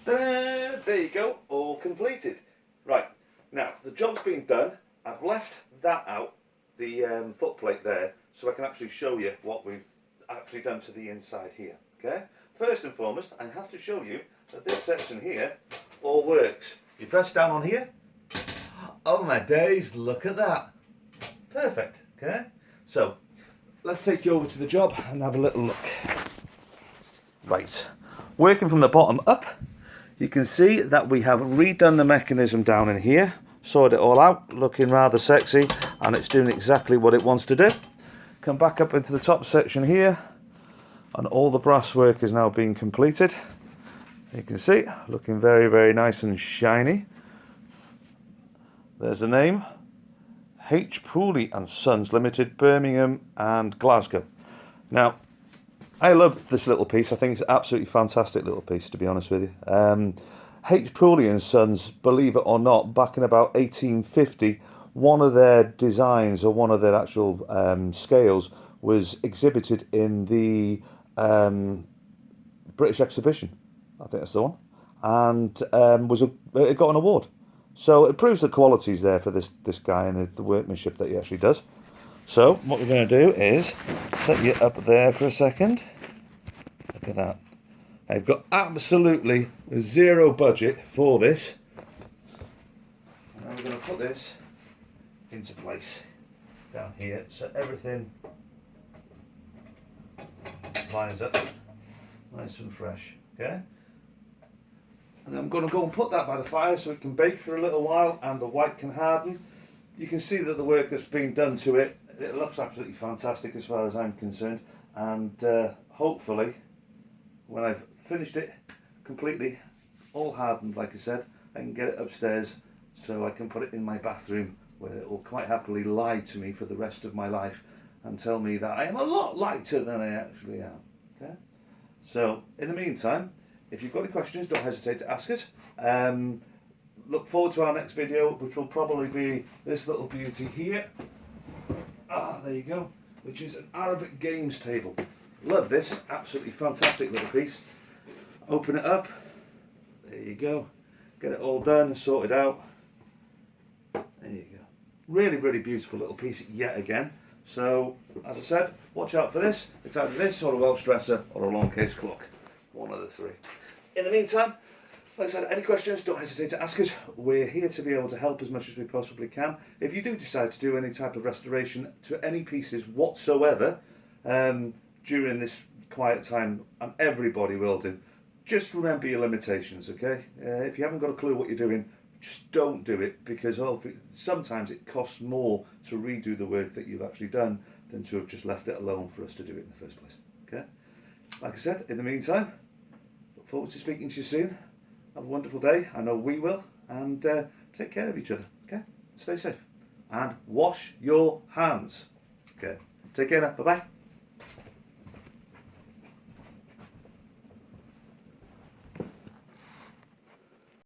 Ta-da! There you go, all completed. Right, now the job's been done. I've left that out, the foot plate there, so I can actually show you what we've actually done to the inside here. Okay? First and foremost, I have to show you that this section here all works. You press down on here. Oh my days, look at that. Perfect, okay? So, let's take you over to the job and have a little look. Right, working from the bottom up, you can see that we have redone the mechanism down in here, sorted it all out, looking rather sexy, and it's doing exactly what it wants to do. Come back up into the top section here, and all the brass work is now being completed. You can see, looking very, very nice and shiny. There's the name, H Pooley and Sons Limited, Birmingham and Glasgow. Now, I love this little piece. I think it's an absolutely fantastic little piece, to be honest with you. H Pooley and Sons, believe it or not, back in about 1850, one of their designs or one of their actual scales was exhibited in the British exhibition. I think that's the one, and it got an award. So it proves the quality's there for this guy and the workmanship that he actually does. So what we're going to do is set you up there for a second. Look at that. I've got absolutely zero budget for this. And I'm going to put this into place down here so everything lines up nice and fresh. Okay? And I'm going to go and put that by the fire so it can bake for a little while and the white can harden. You can see that the work that's been done to it, it looks absolutely fantastic as far as I'm concerned. And hopefully, when I've finished it completely, all hardened like I said, I can get it upstairs so I can put it in my bathroom where it will quite happily lie to me for the rest of my life and tell me that I am a lot lighter than I actually am. Okay? So, in the meantime, if you've got any questions, don't hesitate to ask us. Look forward to our next video, which will probably be this little beauty here. There you go, which is an Arabic games table. Love this, absolutely fantastic little piece. Open it up, there you go. Get it all done, sorted out. There you go. Really, really beautiful little piece yet again. So, as I said, watch out for this. It's either this or a Welsh dresser or a long case clock. One of the three. In the meantime, like I said, any questions, don't hesitate to ask us. We're here to be able to help as much as we possibly can. If you do decide to do any type of restoration to any pieces whatsoever during this quiet time, and everybody will do, just remember your limitations, okay? If you haven't got a clue what you're doing, just don't do it, because sometimes it costs more to redo the work that you've actually done than to have just left it alone for us to do it in the first place, okay? Like I said, in the meantime, look forward to speaking to you soon. Have a wonderful day. I know we will. And take care of each other. Okay? Stay safe. And wash your hands. Okay? Take care now. Bye-bye.